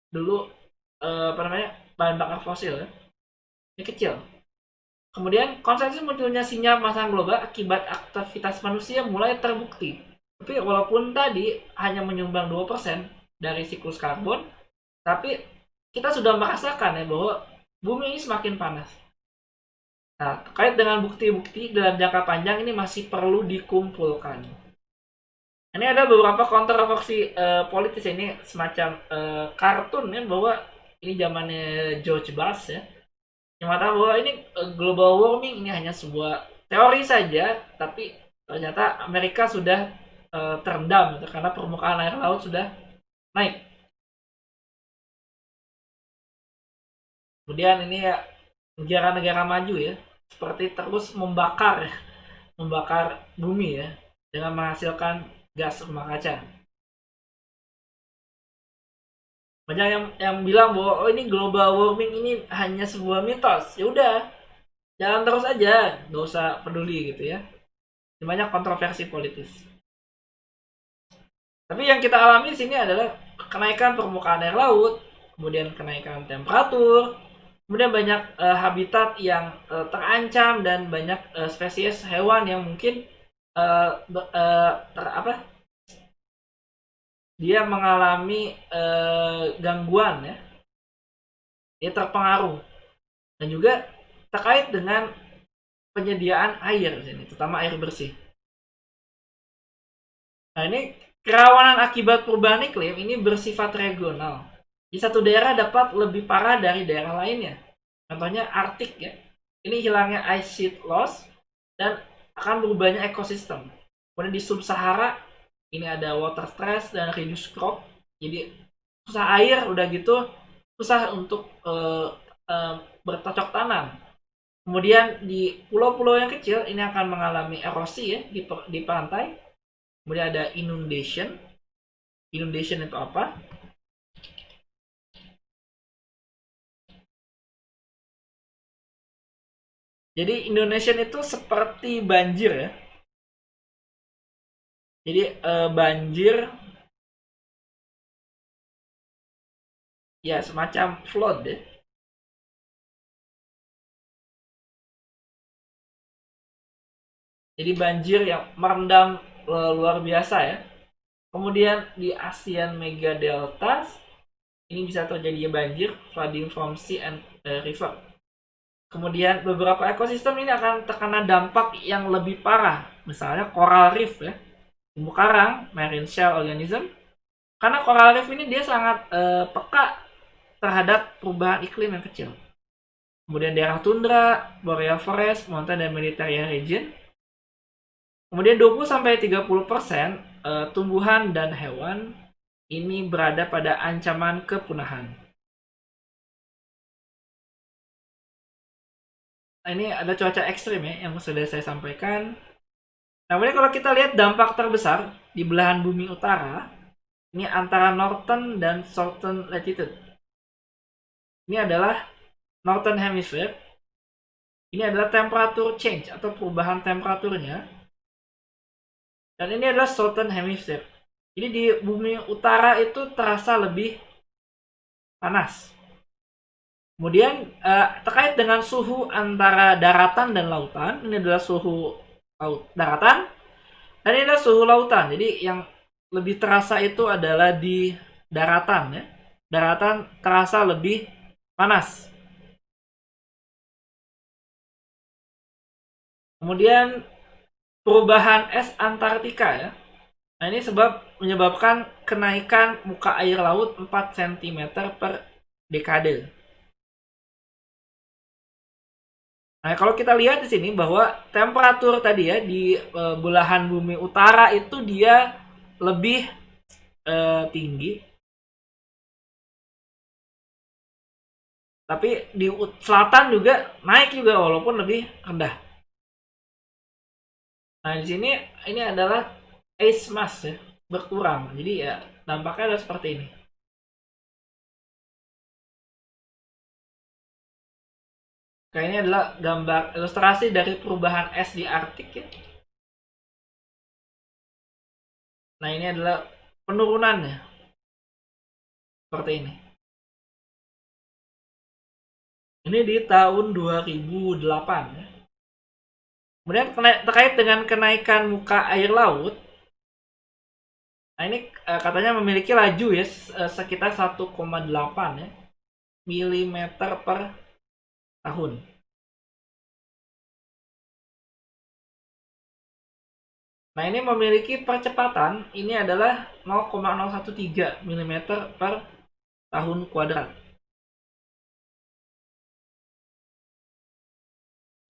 dulu bahan bakar fosil ya. Ini kecil. Kemudian konsensus munculnya sinyal pemanasan global akibat aktivitas manusia mulai terbukti. Tapi walaupun tadi hanya menyumbang 2% dari siklus karbon, tapi kita sudah merasakan ya bahwa bumi ini semakin panas. Nah, terkait dengan bukti-bukti dalam jangka panjang ini masih perlu dikumpulkan. Ini ada beberapa kontroversi politis ini semacam kartun ya bahwa ini zamannya George Bush ya. Yang mengatakan bahwa ini global warming ini hanya sebuah teori saja, tapi ternyata Amerika sudah terendam gitu, karena permukaan air laut sudah naik. Kemudian ini ya negara-negara maju ya seperti terus membakar bumi ya dengan menghasilkan gas rumah kaca. Banyak yang bilang bahwa oh ini global warming ini hanya sebuah mitos. Ya udah, jalan terus aja, nggak usah peduli gitu ya. Banyak kontroversi politis. Tapi yang kita alami di sini adalah kenaikan permukaan air laut, kemudian kenaikan temperatur, kemudian banyak habitat yang terancam dan banyak spesies hewan yang mungkin dia mengalami gangguan ya, dia terpengaruh, dan juga terkait dengan penyediaan air di sini, terutama air bersih. Nah ini kerawanan akibat perubahan iklim ini bersifat regional. Di satu daerah dapat lebih parah dari daerah lainnya. Contohnya Arktik ya. Ini hilangnya ice sheet loss dan akan berubahnya ekosistem. Kemudian di sub-Sahara ini ada water stress dan reduced crop. Jadi susah air, udah gitu susah untuk bercocok tanam. Kemudian di pulau-pulau yang kecil ini akan mengalami erosi ya di pantai. Kemudian ada inundation. Inundation itu apa? Jadi inundation itu seperti banjir ya. Jadi banjir ya semacam flood ya. Jadi banjir yang merendam luar biasa ya. Kemudian di ASEAN Mega Delta ini bisa terjadi banjir, flooding from sea and river. Kemudian beberapa ekosistem ini akan terkena dampak yang lebih parah. Misalnya coral reef ya, terumbu karang, marine shell organism. Karena coral reef ini dia sangat peka terhadap perubahan iklim yang kecil. Kemudian daerah tundra, boreal forest, mountain dan Mediterranean region. Kemudian 20-30% tumbuhan dan hewan ini berada pada ancaman kepunahan. Nah, ini ada cuaca ekstrim ya yang sudah saya sampaikan. Nah, kemudian kalau kita lihat dampak terbesar di belahan bumi utara, ini antara northern dan southern latitude. Ini adalah northern hemisphere. Ini adalah temperature change atau perubahan temperaturnya. Dan ini adalah southern hemisphere. Jadi di bumi utara itu terasa lebih panas. Kemudian terkait dengan suhu antara daratan dan lautan, ini adalah suhu daratan dan ini adalah suhu lautan. Jadi yang lebih terasa itu adalah di daratan ya. Daratan terasa lebih panas. Kemudian perubahan es Antartika ya. Nah, ini menyebabkan kenaikan muka air laut 4 cm per dekade. Nah, kalau kita lihat di sini bahwa temperatur tadi ya di belahan bumi utara itu dia lebih tinggi, tapi di selatan juga naik juga walaupun lebih rendah. Nah, di sini ini adalah ice mass ya, berkurang. Jadi ya dampaknya adalah seperti ini. Kayak ini adalah gambar ilustrasi dari perubahan es di Arktik ya. Nah, ini adalah penurunannya seperti ini. Ini di tahun 2008 ya. Kemudian terkait dengan kenaikan muka air laut, nah ini katanya memiliki laju ya sekitar 1,8 ya milimeter per tahun. Nah, ini memiliki percepatan ini adalah 0,013 mm per tahun kuadrat.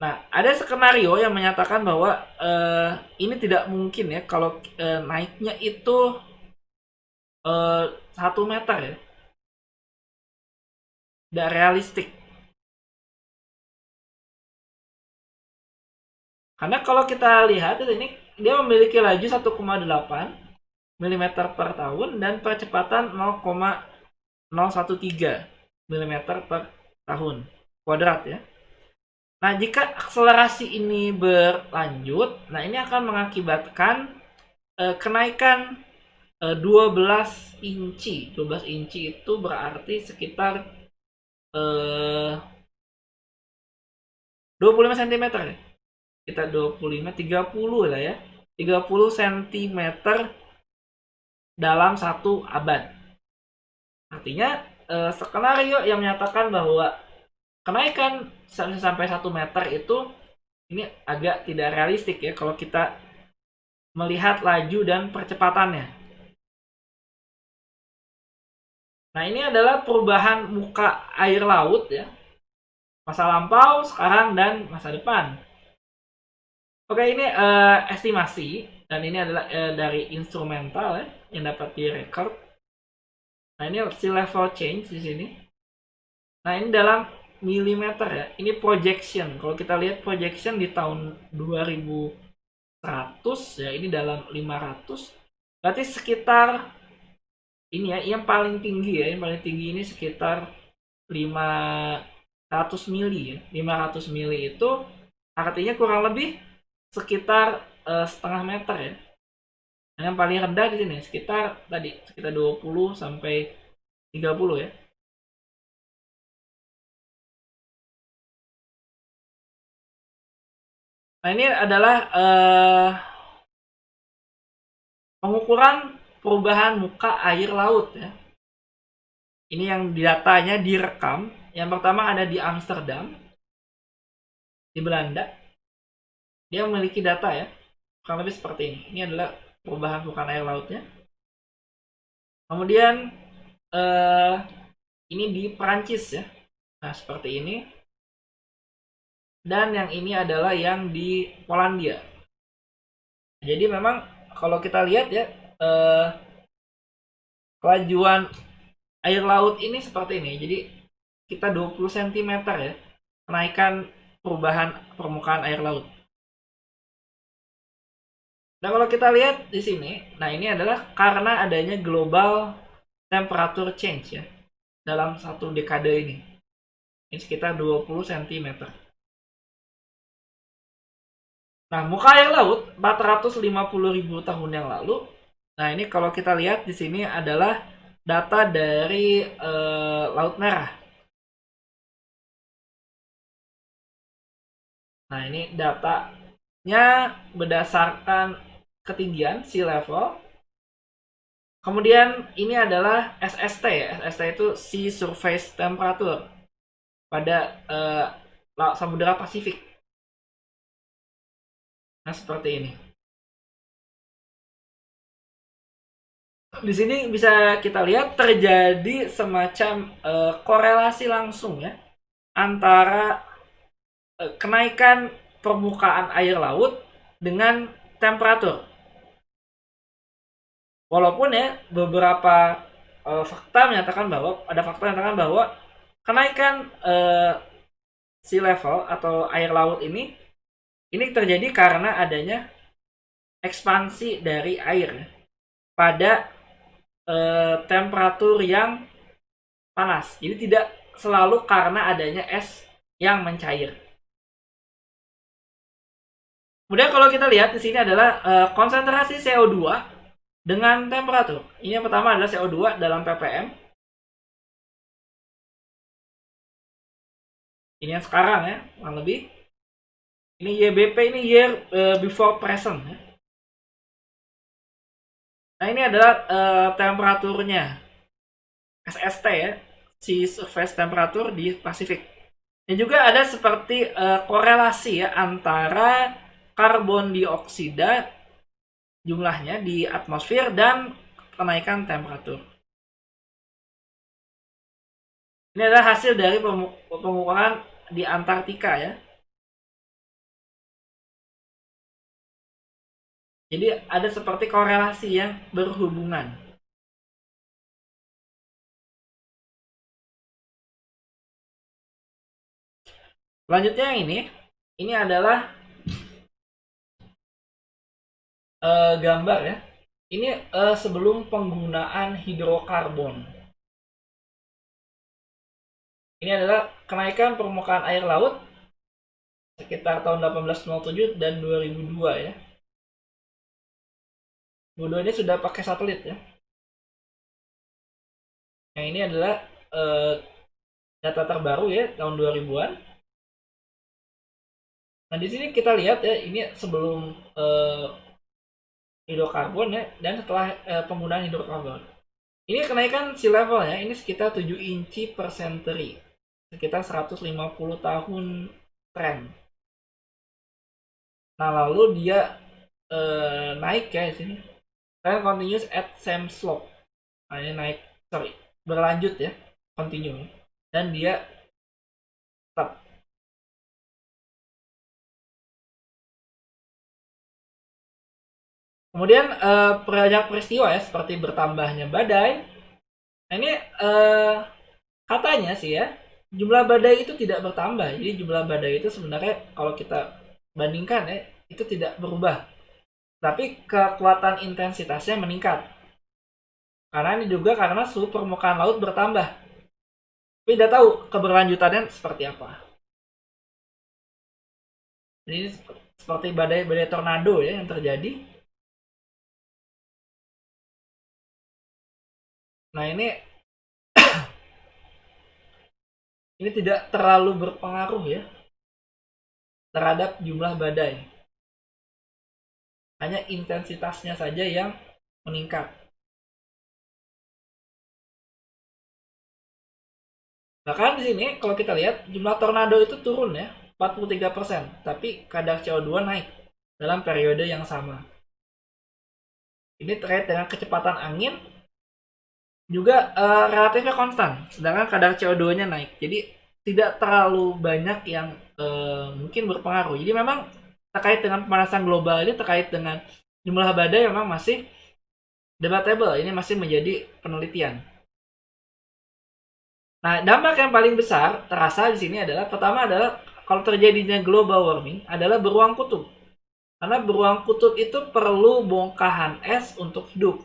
Nah, ada skenario yang menyatakan bahwa ini tidak mungkin ya kalau naiknya itu 1 meter ya. Tidak realistik. Karena kalau kita lihat ini dia memiliki laju 1,8 mm per tahun dan percepatan 0,013 mm per tahun kuadrat ya. Nah, jika akselerasi ini berlanjut, nah ini akan mengakibatkan kenaikan 12 inci. 12 inci itu berarti sekitar 25 cm ya. Kita 25, 30 lah ya. 30 cm dalam 1 abad. Artinya skenario yang menyatakan bahwa kenaikan sampai 1 meter itu ini agak tidak realistik ya kalau kita melihat laju dan percepatannya. Nah, ini adalah perubahan muka air laut ya. Masa lampau, sekarang, dan masa depan. Oke, ini estimasi dan ini adalah dari instrumental ya, yang dapat direkord. Nah, ini sea level change di sini. Nah, ini dalam milimeter ya. Ini projection. Kalau kita lihat projection di tahun 2100 ya, ini dalam 500. Berarti sekitar ini ya, yang paling tinggi ya, yang paling tinggi ini sekitar 500 mili ya. 500 mili itu artinya kurang lebih sekitar setengah meter ya. Nah, yang paling rendah di sini sekitar 20 sampai 30 ya. Nah, ini adalah pengukuran perubahan muka air laut ya. Ini yang datanya direkam. Yang pertama ada di Amsterdam, di Belanda. Dia memiliki data ya, kurang lebih seperti ini. Ini adalah perubahan muka air lautnya. Kemudian ini di Perancis ya. Nah, seperti ini. Dan yang ini adalah yang di Polandia. Jadi memang kalau kita lihat ya, kelajuan air laut ini seperti ini. Jadi kita 20 cm ya, kenaikan perubahan permukaan air laut. Nah, kalau kita lihat di sini, nah ini adalah karena adanya global temperature change ya dalam 1 dekade ini. Ini sekitar 20 cm. Nah, muka air laut 450.000 tahun yang lalu. Nah, ini kalau kita lihat di sini adalah data dari Laut Merah. Nah, ini datanya berdasarkan ketinggian sea level. Kemudian ini adalah SST ya. SST itu Sea Surface Temperature pada Samudra Pasifik. Nah, seperti ini. Di sini bisa kita lihat terjadi semacam korelasi langsung ya antara kenaikan permukaan air laut dengan temperatur. Walaupun ya beberapa fakta menyatakan bahwa kenaikan sea level atau air laut ini terjadi karena adanya ekspansi dari air pada temperatur yang panas. Jadi tidak selalu karena adanya es yang mencair. Kemudian kalau kita lihat di sini adalah konsentrasi CO2 dengan temperatur. Ini yang pertama adalah CO2 dalam ppm. Ini yang sekarang ya, kurang lebih. Ini YBP, ini year before present ya. Nah, ini adalah temperaturnya. SST ya, Sea Surface Temperature di Pasifik. Dan juga ada seperti korelasi ya antara karbon dioksida jumlahnya di atmosfer dan kenaikan temperatur. Ini adalah hasil dari pengukuran di Antartika ya. Jadi ada seperti korelasi yang berhubungan. Selanjutnya yang ini adalah gambar ya. Ini sebelum penggunaan hidrokarbon. Ini adalah kenaikan permukaan air laut sekitar tahun 1807 dan 2002 ya. 2002 ini sudah pakai satelit ya. Yang ini adalah data terbaru ya tahun 2000-an. Nah, di sini kita lihat ya, ini sebelum hidrokarbon ya dan setelah penggunaan hidrokarbon. Ini kenaikan sea level ya, ini sekitar 7 inci per century. Sekitar 150 tahun tren. Nah, lalu dia naik ya di sini. Trend continues at same slope. Nah, ini naik, berlanjut ya, continue. Dan dia tetap. Kemudian banyak peristiwa ya, seperti bertambahnya badai. Nah, ini katanya sih ya, jumlah badai itu tidak bertambah. Jadi jumlah badai itu sebenarnya kalau kita bandingkan ya, itu tidak berubah. Tapi kekuatan intensitasnya meningkat. Karena ini juga karena suhu permukaan laut bertambah. Tapi tidak tahu keberlanjutannya seperti apa. Jadi seperti badai-badai tornado ya yang terjadi. Nah, ini tidak terlalu berpengaruh ya terhadap jumlah badai. Hanya intensitasnya saja yang meningkat. Bahkan di sini kalau kita lihat jumlah tornado itu turun ya, 43%, tapi kadar CO2 naik dalam periode yang sama. Ini terkait dengan kecepatan angin juga relatifnya konstan, sedangkan kadar CO2-nya naik. Jadi tidak terlalu banyak yang mungkin berpengaruh. Jadi memang terkait dengan pemanasan global ini, terkait dengan jumlah badai memang masih debatable. Ini masih menjadi penelitian. Nah, dampak yang paling besar terasa di sini adalah, pertama adalah kalau terjadinya global warming adalah beruang kutub. Karena beruang kutub itu perlu bongkahan es untuk hidup.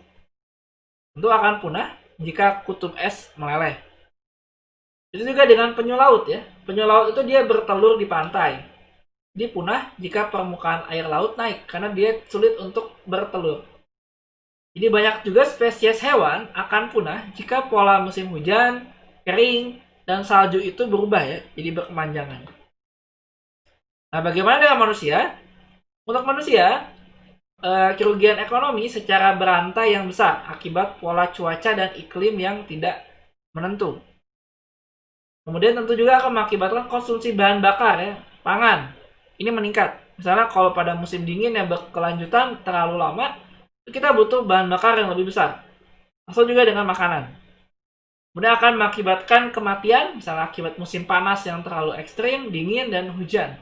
Tentu akan punah jika kutub es meleleh. Itu juga dengan penyu laut ya. Penyu laut itu dia bertelur di pantai. Dia punah jika permukaan air laut naik karena dia sulit untuk bertelur. Jadi banyak juga spesies hewan akan punah jika pola musim hujan, kering, dan salju itu berubah ya, jadi berkepanjangan. Nah, bagaimana dengan manusia? Untuk manusia, kerugian ekonomi secara berantai yang besar akibat pola cuaca dan iklim yang tidak menentu. Kemudian tentu juga akan mengakibatkan konsumsi bahan bakar ya, pangan. Ini meningkat. Misalnya kalau pada musim dingin yang berkelanjutan terlalu lama, kita butuh bahan bakar yang lebih besar. Atau juga dengan makanan. Kemudian akan mengakibatkan kematian, misalnya akibat musim panas yang terlalu ekstrim, dingin, dan hujan.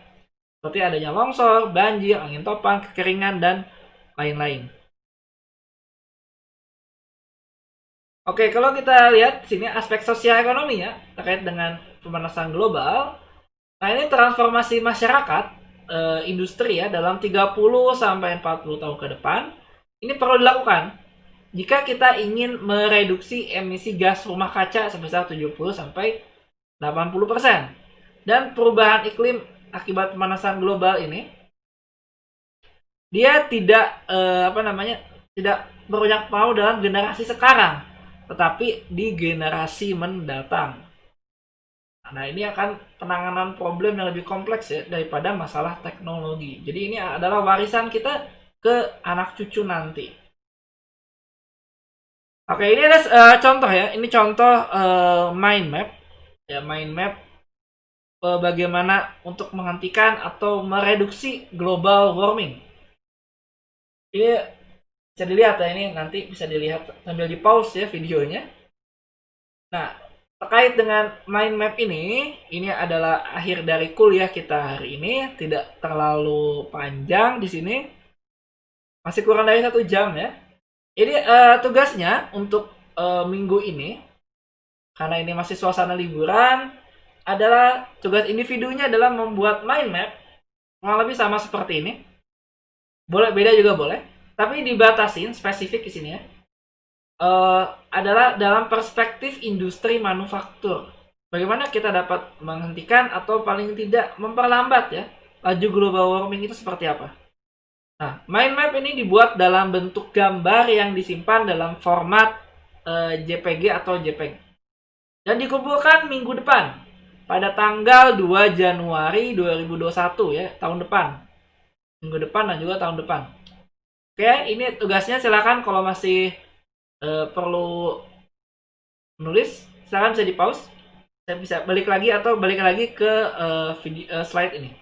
Seperti adanya longsor, banjir, angin topan, kekeringan, dan lain-lain. Oke, kalau kita lihat sini aspek sosial ekonomi ya, terkait dengan pemanasan global. Nah, ini transformasi masyarakat, industri ya, dalam 30 sampai 40 tahun ke depan, ini perlu dilakukan jika kita ingin mereduksi emisi gas rumah kaca sebesar 70 sampai 80%. Dan perubahan iklim akibat pemanasan global ini, dia tidak tidak berujung mau dalam generasi sekarang, tetapi di generasi mendatang. Nah, ini akan penanganan problem yang lebih kompleks ya daripada masalah teknologi. Jadi ini adalah warisan kita ke anak cucu nanti. Oke, ini ada contoh ya. Ini contoh mind map. Ya, mind map bagaimana untuk menghentikan atau mereduksi global warming. Ini bisa dilihat ya, ini nanti bisa dilihat sambil di pause ya videonya. Nah, terkait dengan mind map ini adalah akhir dari kuliah kita hari ini, tidak terlalu panjang di sini, masih kurang dari 1 jam ya. Jadi tugasnya untuk minggu ini, karena ini masih suasana liburan, adalah tugas individunya adalah membuat mind map, kurang lebih sama seperti ini. Boleh beda juga boleh, tapi dibatasin spesifik di sini ya. Adalah dalam perspektif industri manufaktur. Bagaimana kita dapat menghentikan atau paling tidak memperlambat ya laju global warming itu seperti apa? Nah, mind map ini dibuat dalam bentuk gambar yang disimpan dalam format JPG atau JPEG dan dikumpulkan minggu depan pada tanggal 2 Januari 2021 ya, tahun depan. Minggu depan dan juga tahun depan. Oke, ini tugasnya silakan kalau masih perlu menulis, silakan bisa di pause. Saya bisa balik lagi atau balik lagi ke slide ini.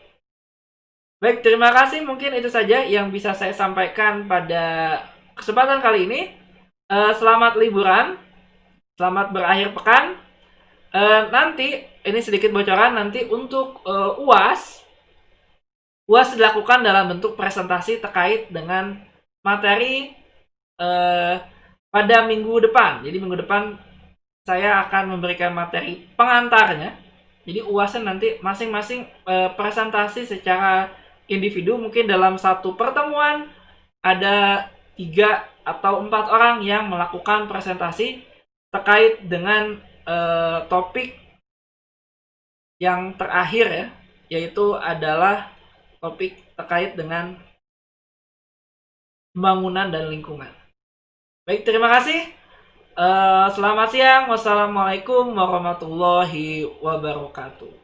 Baik, terima kasih. Mungkin itu saja yang bisa saya sampaikan pada kesempatan kali ini. Selamat liburan, selamat berakhir pekan. Nanti ini sedikit bocoran, nanti untuk UAS dilakukan dalam bentuk presentasi terkait dengan materi pada minggu depan. Jadi minggu depan saya akan memberikan materi pengantarnya. Jadi UASnya nanti masing-masing presentasi secara individu, mungkin dalam satu pertemuan ada 3 atau 4 orang yang melakukan presentasi terkait dengan topik yang terakhir ya, yaitu adalah topik terkait dengan pembangunan dan lingkungan. Baik, terima kasih. Selamat siang. Wassalamualaikum warahmatullahi wabarakatuh.